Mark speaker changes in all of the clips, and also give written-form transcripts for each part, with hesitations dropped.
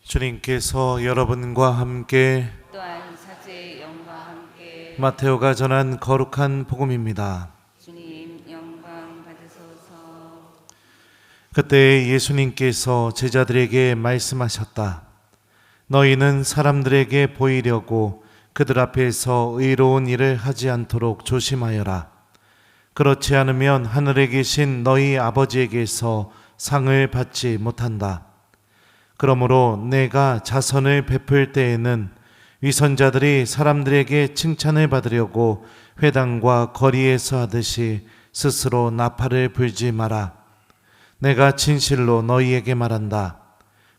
Speaker 1: 주님께서 여러분과 함께
Speaker 2: 또한 사제의 영과 함께
Speaker 1: 마테오가 전한 거룩한 복음입니다.
Speaker 2: 주님 영광 받으소서.
Speaker 1: 그때 예수님께서 제자들에게 말씀하셨다. 너희는 사람들에게 보이려고 그들 앞에서 의로운 일을 하지 않도록 조심하여라. 그렇지 않으면 하늘에 계신 너희 아버지에게서 상을 받지 못한다. 그러므로 내가 자선을 베풀 때에는 위선자들이 사람들에게 칭찬을 받으려고 회당과 거리에서 하듯이 스스로 나팔을 불지 마라. 내가 진실로 너희에게 말한다.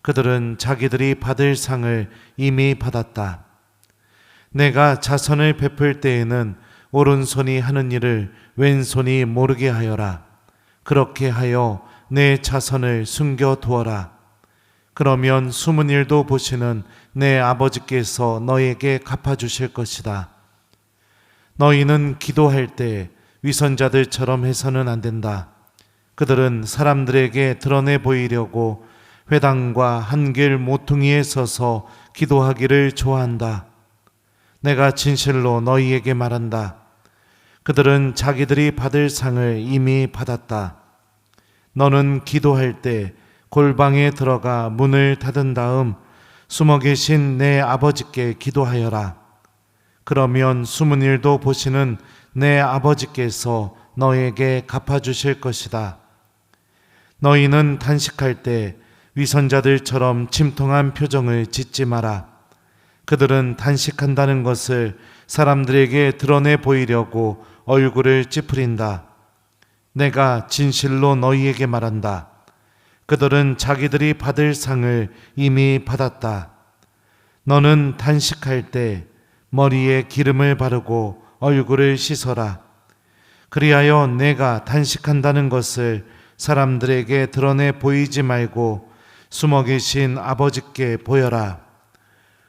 Speaker 1: 그들은 자기들이 받을 상을 이미 받았다. 내가 자선을 베풀 때에는 오른손이 하는 일을 왼손이 모르게 하여라. 그렇게 하여 내 자선을 숨겨두어라. 그러면 숨은 일도 보시는 내 아버지께서 너희에게 갚아주실 것이다. 너희는 기도할 때 위선자들처럼 해서는 안 된다. 그들은 사람들에게 드러내 보이려고 회당과 한길 모퉁이에 서서 기도하기를 좋아한다. 내가 진실로 너희에게 말한다. 그들은 자기들이 받을 상을 이미 받았다. 너는 기도할 때 골방에 들어가 문을 닫은 다음 숨어 계신 내 아버지께 기도하여라. 그러면 숨은 일도 보시는 내 아버지께서 너에게 갚아주실 것이다. 너희는 단식할 때 위선자들처럼 침통한 표정을 짓지 마라. 그들은 단식한다는 것을 사람들에게 드러내 보이려고 얼굴을 찌푸린다. 내가 진실로 너희에게 말한다. 그들은 자기들이 받을 상을 이미 받았다. 너는 단식할 때 머리에 기름을 바르고 얼굴을 씻어라. 그리하여 내가 단식한다는 것을 사람들에게 드러내 보이지 말고 숨어 계신 아버지께 보여라.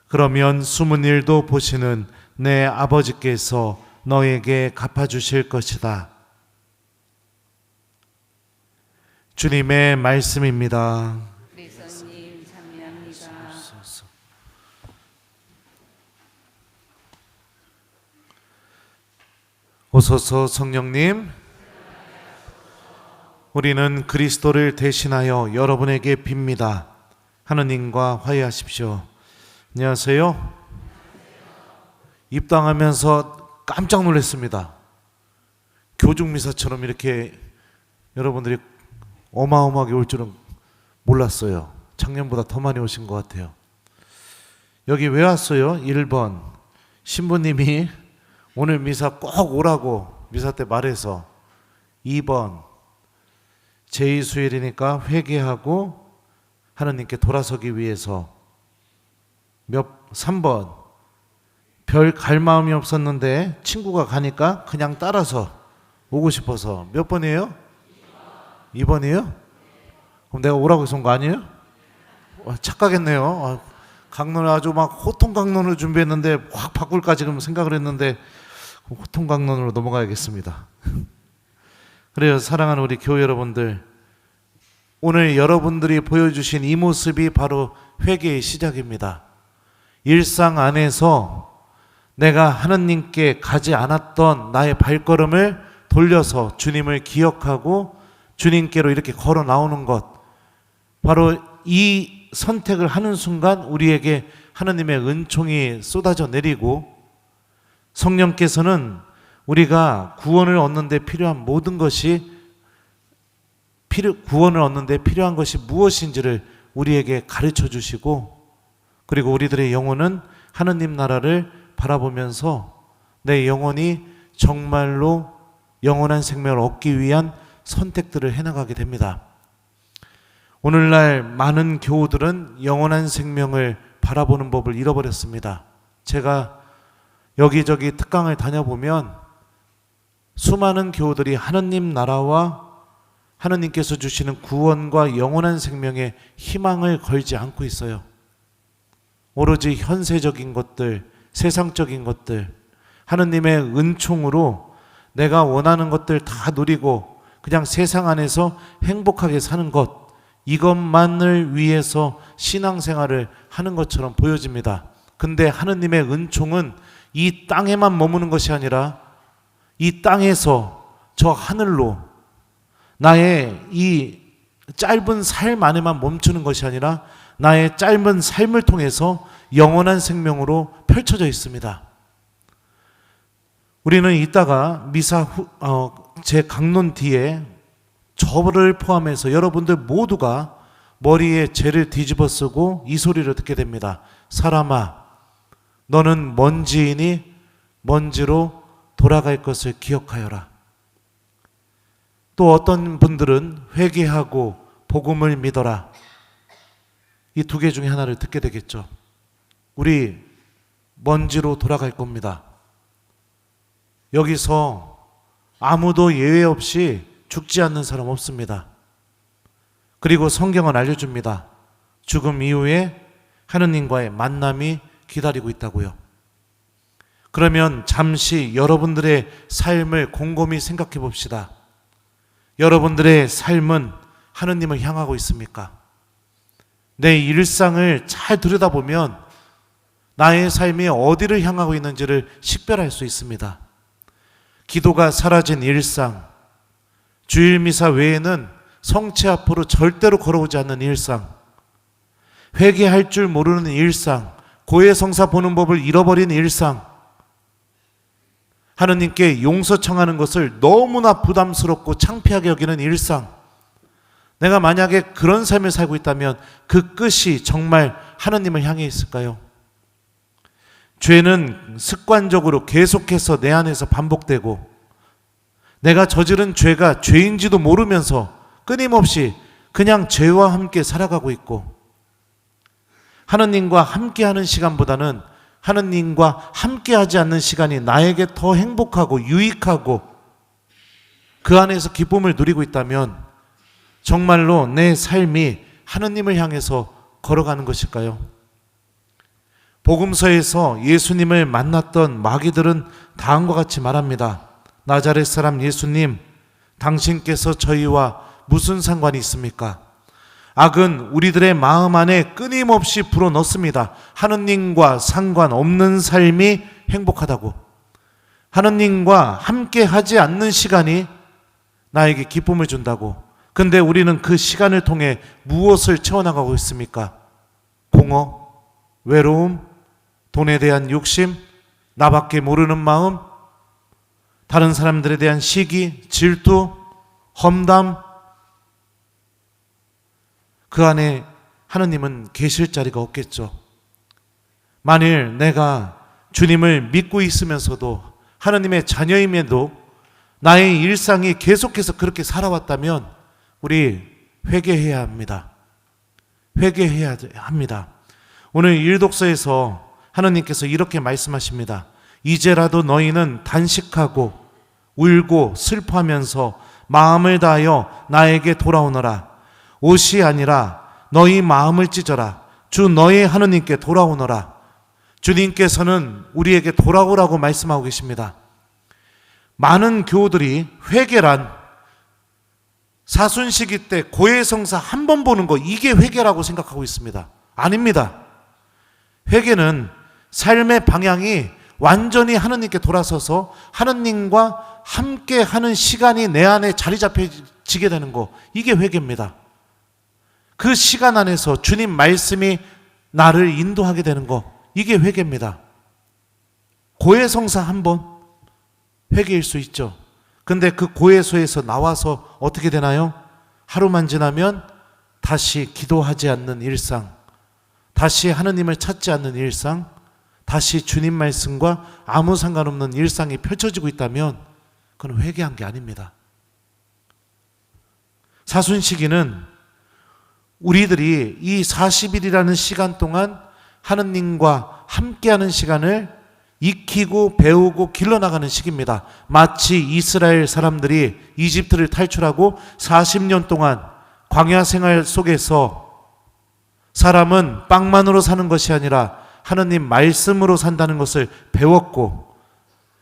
Speaker 1: 그러면 숨은 일도 보시는 내 아버지께서 너에게 갚아주실 것이다. 주님의 말씀입니다.
Speaker 2: 그리스도님 참여합니다.
Speaker 1: 오소서 성령님, 우리는 그리스도를 대신하여 여러분에게 빕니다. 하느님과 화해하십시오. 안녕하세요. 입당하면서 깜짝 놀랐습니다. 교중미사처럼 이렇게 여러분들이 어마어마하게 올 줄은 몰랐어요. 작년보다 더 많이 오신 것 같아요. 여기 왜 왔어요? 1번 신부님이 오늘 미사 꼭 오라고 미사 때 말해서. 2번 제2수일이니까 회개하고 하느님께 돌아서기 위해서. 3번 별 갈 마음이 없었는데 친구가 가니까 그냥 따라서 오고 싶어서. 몇 번이에요? 2번이에요? 그럼 내가 오라고 해서 온 거 아니에요? 착각했네요. 강론을 아주 막 호통 강론을 준비했는데 확 바꿀까 지금 생각을 했는데 호통 강론으로 넘어가야겠습니다. 그래요. 사랑하는 우리 교회 여러분들, 오늘 여러분들이 보여주신 이 모습이 바로 회개의 시작입니다. 일상 안에서 내가 하느님께 가지 않았던 나의 발걸음을 돌려서 주님을 기억하고 주님께로 이렇게 걸어 나오는 것, 바로 이 선택을 하는 순간 우리에게 하느님의 은총이 쏟아져 내리고 성령께서는 우리가 구원을 얻는 데 필요한 모든 것이 구원을 얻는 데 필요한 것이 무엇인지를 우리에게 가르쳐 주시고, 그리고 우리들의 영혼은 하느님 나라를 바라보면서 내 영혼이 정말로 영원한 생명을 얻기 위한 선택들을 해나가게 됩니다. 오늘날 많은 교우들은 영원한 생명을 바라보는 법을 잃어버렸습니다. 제가 여기저기 특강을 다녀보면 수많은 교우들이 하느님 나라와 하느님께서 주시는 구원과 영원한 생명에 희망을 걸지 않고 있어요. 오로지 현세적인 것들, 세상적인 것들, 하느님의 은총으로 내가 원하는 것들 다 누리고 그냥 세상 안에서 행복하게 사는 것, 이것만을 위해서 신앙생활을 하는 것처럼 보여집니다. 근데 하느님의 은총은 이 땅에만 머무는 것이 아니라 이 땅에서 저 하늘로 나의 이 짧은 삶 안에만 멈추는 것이 아니라 나의 짧은 삶을 통해서 영원한 생명으로 펼쳐져 있습니다. 우리는 이따가 미사 제 강론 뒤에 저를 포함해서 여러분들 모두가 머리에 죄를 뒤집어 쓰고 이 소리를 듣게 됩니다. 사람아, 너는 먼지이니 먼지로 돌아갈 것을 기억하여라. 또 어떤 분들은 회개하고 복음을 믿어라. 이 두 개 중에 하나를 듣게 되겠죠. 우리 먼지로 돌아갈 겁니다. 여기서 아무도 예외 없이 죽지 않는 사람 없습니다. 그리고 성경은 알려줍니다. 죽음 이후에 하느님과의 만남이 기다리고 있다고요. 그러면 잠시 여러분들의 삶을 곰곰이 생각해 봅시다. 여러분들의 삶은 하느님을 향하고 있습니까? 내 일상을 잘 들여다보면 나의 삶이 어디를 향하고 있는지를 식별할 수 있습니다. 기도가 사라진 일상, 주일 미사 외에는 성체 앞으로 절대로 걸어오지 않는 일상, 회개할 줄 모르는 일상, 고해성사 보는 법을 잃어버린 일상, 하느님께 용서 청하는 것을 너무나 부담스럽고 창피하게 여기는 일상, 내가 만약에 그런 삶을 살고 있다면 그 끝이 정말 하느님을 향해 있을까요? 죄는 습관적으로 계속해서 내 안에서 반복되고 내가 저지른 죄가 죄인지도 모르면서 끊임없이 그냥 죄와 함께 살아가고 있고 하느님과 함께하는 시간보다는 하느님과 함께하지 않는 시간이 나에게 더 행복하고 유익하고 그 안에서 기쁨을 누리고 있다면 정말로 내 삶이 하느님을 향해서 걸어가는 것일까요? 복음서에서 예수님을 만났던 마귀들은 다음과 같이 말합니다. 나자렛 사람 예수님, 당신께서 저희와 무슨 상관이 있습니까? 악은 우리들의 마음 안에 끊임없이 불어넣습니다. 하느님과 상관없는 삶이 행복하다고. 하느님과 함께 하지 않는 시간이 나에게 기쁨을 준다고. 근데 우리는 그 시간을 통해 무엇을 채워나가고 있습니까? 공허, 외로움, 돈에 대한 욕심, 나밖에 모르는 마음, 다른 사람들에 대한 시기, 질투, 험담. 그 안에 하느님은 계실 자리가 없겠죠. 만일 내가 주님을 믿고 있으면서도 하느님의 자녀임에도 나의 일상이 계속해서 그렇게 살아왔다면 우리 회개해야 합니다. 회개해야 합니다. 오늘 일독서에서 하느님께서 이렇게 말씀하십니다. 이제라도 너희는 단식하고 울고 슬퍼하면서 마음을 다하여 나에게 돌아오너라. 옷이 아니라 너희 마음을 찢어라. 주 너희 하느님께 돌아오너라. 주님께서는 우리에게 돌아오라고 말씀하고 계십니다. 많은 교우들이 회개란 사순시기 때 고해성사 한 번 보는 거, 이게 회개라고 생각하고 있습니다. 아닙니다. 회개는 삶의 방향이 완전히 하느님께 돌아서서 하느님과 함께 하는 시간이 내 안에 자리 잡혀지게 되는 거, 이게 회개입니다. 그 시간 안에서 주님 말씀이 나를 인도하게 되는 거, 이게 회개입니다. 고해성사 한 번 회개일 수 있죠. 근데 그 고해소에서 나와서 어떻게 되나요? 하루만 지나면 다시 기도하지 않는 일상, 다시 하느님을 찾지 않는 일상, 다시 주님 말씀과 아무 상관없는 일상이 펼쳐지고 있다면 그건 회개한 게 아닙니다. 사순시기는 우리들이 이 40일이라는 시간 동안 하느님과 함께하는 시간을 익히고 배우고 길러나가는 시기입니다. 마치 이스라엘 사람들이 이집트를 탈출하고 40년 동안 광야 생활 속에서 사람은 빵만으로 사는 것이 아니라 하느님 말씀으로 산다는 것을 배웠고,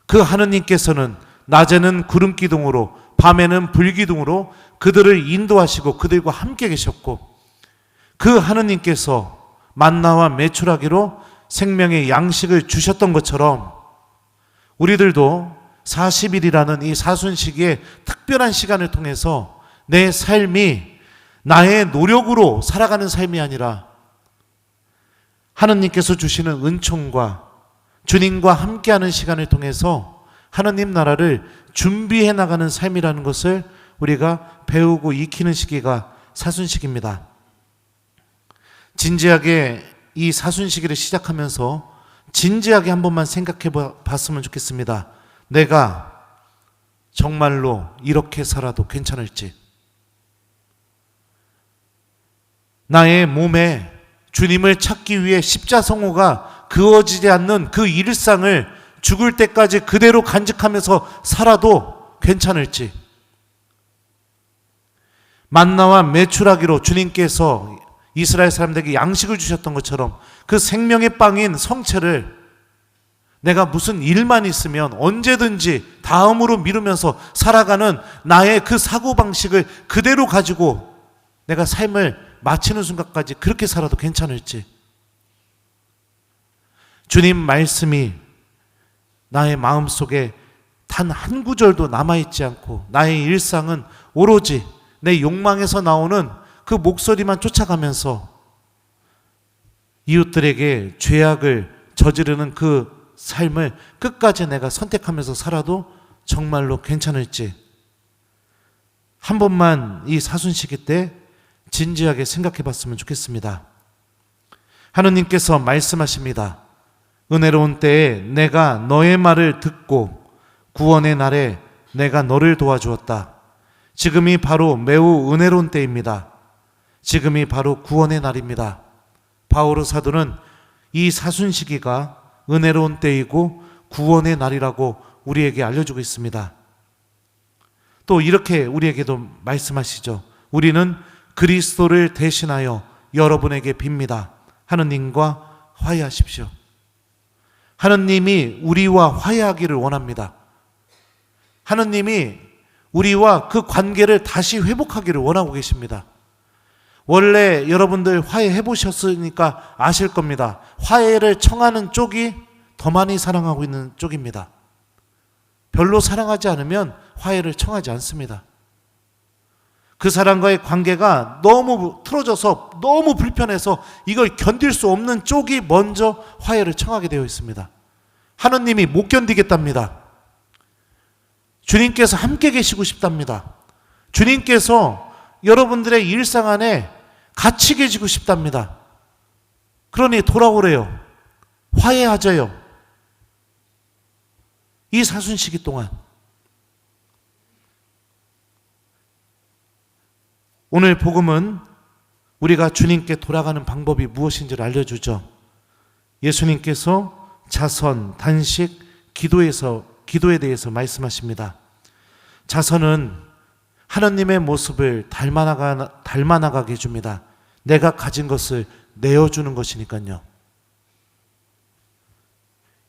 Speaker 1: 그 하느님께서는 낮에는 구름 기둥으로 밤에는 불 기둥으로 그들을 인도하시고 그들과 함께 계셨고, 그 하느님께서 만나와 메추라기로 생명의 양식을 주셨던 것처럼 우리들도 40일이라는 이 사순시기의 특별한 시간을 통해서 내 삶이 나의 노력으로 살아가는 삶이 아니라 하느님께서 주시는 은총과 주님과 함께하는 시간을 통해서 하느님 나라를 준비해 나가는 삶이라는 것을 우리가 배우고 익히는 시기가 사순시기입니다. 진지하게 이 사순시기를 시작하면서 진지하게 한 번만 생각해 봤으면 좋겠습니다. 내가 정말로 이렇게 살아도 괜찮을지, 나의 몸에 주님을 찾기 위해 십자성호가 그어지지 않는 그 일상을 죽을 때까지 그대로 간직하면서 살아도 괜찮을지, 만나와 메추라기로 주님께서 이스라엘 사람들에게 양식을 주셨던 것처럼 그 생명의 빵인 성체를 내가 무슨 일만 있으면 언제든지 다음으로 미루면서 살아가는 나의 그 사고방식을 그대로 가지고 내가 삶을 마치는 순간까지 그렇게 살아도 괜찮을지, 주님 말씀이 나의 마음속에 단 한 구절도 남아있지 않고 나의 일상은 오로지 내 욕망에서 나오는 그 목소리만 쫓아가면서 이웃들에게 죄악을 저지르는 그 삶을 끝까지 내가 선택하면서 살아도 정말로 괜찮을지 한 번만 이 사순시기 때 진지하게 생각해 봤으면 좋겠습니다. 하느님께서 말씀하십니다. 은혜로운 때에 내가 너의 말을 듣고 구원의 날에 내가 너를 도와주었다. 지금이 바로 매우 은혜로운 때입니다. 지금이 바로 구원의 날입니다. 바오로 사도는 이 사순시기가 은혜로운 때이고 구원의 날이라고 우리에게 알려주고 있습니다. 또 이렇게 우리에게도 말씀하시죠. 우리는 그리스도를 대신하여 여러분에게 빕니다. 하느님과 화해하십시오. 하느님이 우리와 화해하기를 원합니다. 하느님이 우리와 그 관계를 다시 회복하기를 원하고 계십니다. 원래 여러분들 화해해 보셨으니까 아실 겁니다. 화해를 청하는 쪽이 더 많이 사랑하고 있는 쪽입니다. 별로 사랑하지 않으면 화해를 청하지 않습니다. 그 사람과의 관계가 너무 틀어져서 너무 불편해서 이걸 견딜 수 없는 쪽이 먼저 화해를 청하게 되어 있습니다. 하느님이 못 견디겠답니다. 주님께서 함께 계시고 싶답니다. 주님께서 여러분들의 일상 안에 같이 계시고 싶답니다. 그러니 돌아오래요. 화해하자요. 이 사순시기 동안 오늘 복음은 우리가 주님께 돌아가는 방법이 무엇인지를 알려주죠. 예수님께서 자선, 단식, 기도에 대해서 말씀하십니다. 자선은 하나님의 모습을 닮아나가게 해줍니다. 내가 가진 것을 내어주는 것이니까요.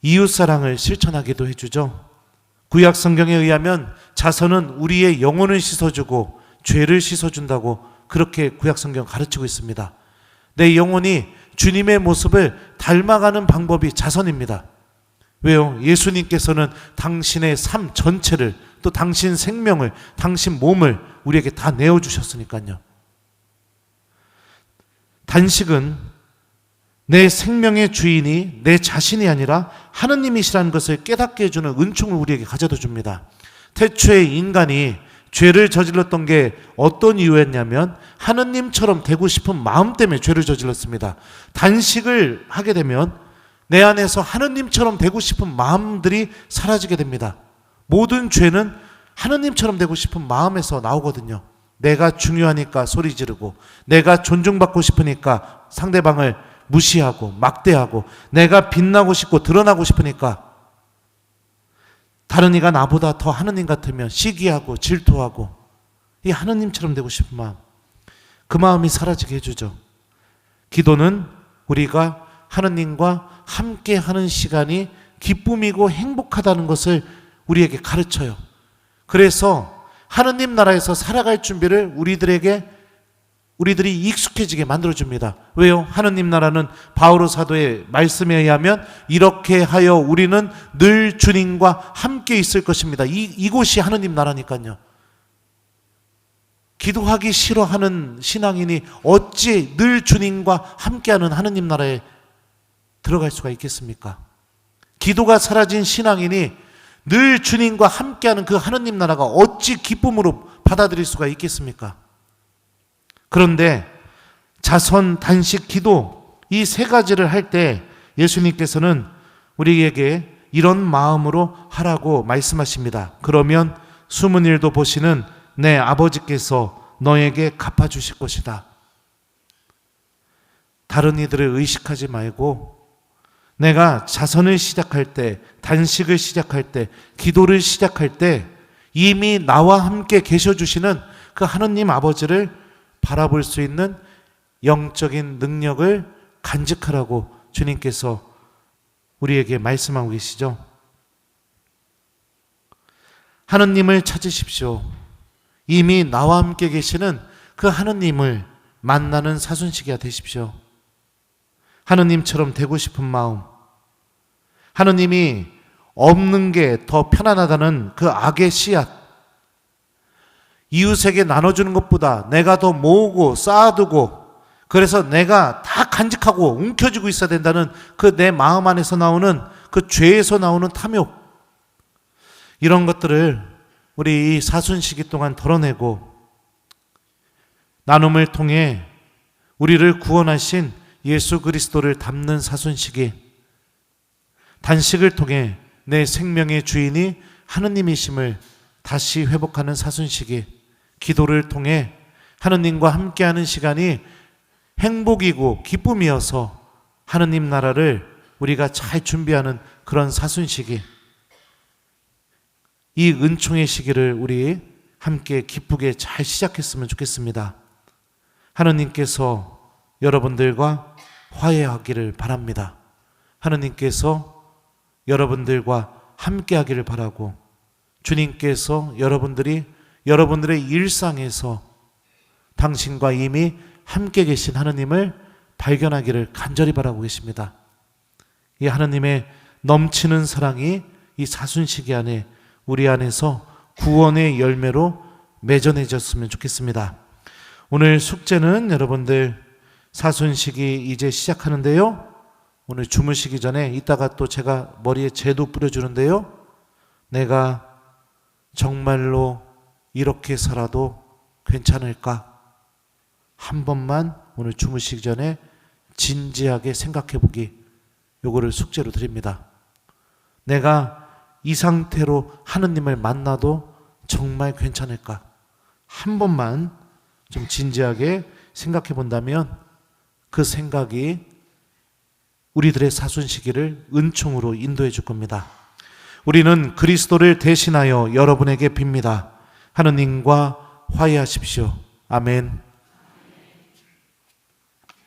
Speaker 1: 이웃사랑을 실천하기도 해주죠. 구약 성경에 의하면 자선은 우리의 영혼을 씻어주고 죄를 씻어준다고 그렇게 구약 성경 가르치고 있습니다. 내 영혼이 주님의 모습을 닮아가는 방법이 자선입니다. 왜요? 예수님께서는 당신의 삶 전체를 또 당신 생명을 당신 몸을 우리에게 다 내어주셨으니까요. 단식은 내 생명의 주인이 내 자신이 아니라 하느님이시라는 것을 깨닫게 해주는 은총을 우리에게 가져다 줍니다. 태초에 인간이 죄를 저질렀던 게 어떤 이유였냐면 하느님처럼 되고 싶은 마음 때문에 죄를 저질렀습니다. 단식을 하게 되면 내 안에서 하느님처럼 되고 싶은 마음들이 사라지게 됩니다. 모든 죄는 하느님처럼 되고 싶은 마음에서 나오거든요. 내가 중요하니까 소리 지르고, 내가 존중받고 싶으니까 상대방을 무시하고 막대하고, 내가 빛나고 싶고 드러나고 싶으니까 다른 이가 나보다 더 하느님 같으면 시기하고 질투하고, 이 하느님처럼 되고 싶은 마음, 그 마음이 사라지게 해주죠. 기도는 우리가 하느님과 함께하는 시간이 기쁨이고 행복하다는 것을 우리에게 가르쳐요. 그래서 하느님 나라에서 살아갈 준비를 우리들에게 우리들이 익숙해지게 만들어줍니다. 왜요? 하느님 나라는 바오로 사도의 말씀에 의하면 이렇게 하여 우리는 늘 주님과 함께 있을 것입니다. 이곳이 하느님 나라니까요. 기도하기 싫어하는 신앙인이 어찌 늘 주님과 함께하는 하느님 나라에 들어갈 수가 있겠습니까? 기도가 사라진 신앙인이 늘 주님과 함께하는 그 하느님 나라가 어찌 기쁨으로 받아들일 수가 있겠습니까? 그런데 자선, 단식, 기도 이 세 가지를 할 때 예수님께서는 우리에게 이런 마음으로 하라고 말씀하십니다. 그러면 숨은 일도 보시는 내 아버지께서 너에게 갚아주실 것이다. 다른 이들을 의식하지 말고 내가 자선을 시작할 때, 단식을 시작할 때, 기도를 시작할 때 이미 나와 함께 계셔주시는 그 하느님 아버지를 바라볼 수 있는 영적인 능력을 간직하라고 주님께서 우리에게 말씀하고 계시죠. 하느님을 찾으십시오. 이미 나와 함께 계시는 그 하느님을 만나는 사순시기가 되십시오. 하느님처럼 되고 싶은 마음, 하느님이 없는 게 더 편안하다는 그 악의 씨앗, 이웃에게 나눠주는 것보다 내가 더 모으고 쌓아두고 그래서 내가 다 간직하고 움켜쥐고 있어야 된다는 그 내 마음 안에서 나오는 그 죄에서 나오는 탐욕, 이런 것들을 우리 이 사순시기 동안 덜어내고 나눔을 통해 우리를 구원하신 예수 그리스도를 담는 사순시기, 단식을 통해 내 생명의 주인이 하느님이심을 다시 회복하는 사순시기, 기도를 통해 하느님과 함께하는 시간이 행복이고 기쁨이어서 하느님 나라를 우리가 잘 준비하는 그런 사순시기, 이 은총의 시기를 우리 함께 기쁘게 잘 시작했으면 좋겠습니다. 하느님께서 여러분들과 화해하기를 바랍니다. 하느님께서 여러분들과 함께하기를 바라고 주님께서 여러분들의 일상에서 당신과 이미 함께 계신 하느님을 발견하기를 간절히 바라고 계십니다. 이 하느님의 넘치는 사랑이 이 사순시기 안에 우리 안에서 구원의 열매로 맺어내졌으면 좋겠습니다. 오늘 숙제는 여러분들 사순시기 이제 시작하는데요. 오늘 주무시기 전에 이따가 또 제가 머리에 재도 뿌려주는데요. 내가 정말로 이렇게 살아도 괜찮을까? 한 번만 오늘 주무시기 전에 진지하게 생각해 보기, 요거를 숙제로 드립니다. 내가 이 상태로 하느님을 만나도 정말 괜찮을까? 한 번만 좀 진지하게 생각해 본다면 그 생각이 우리들의 사순시기를 은총으로 인도해 줄 겁니다. 우리는 그리스도를 대신하여 여러분에게 빕니다. 하느님과 화해하십시오. 아멘.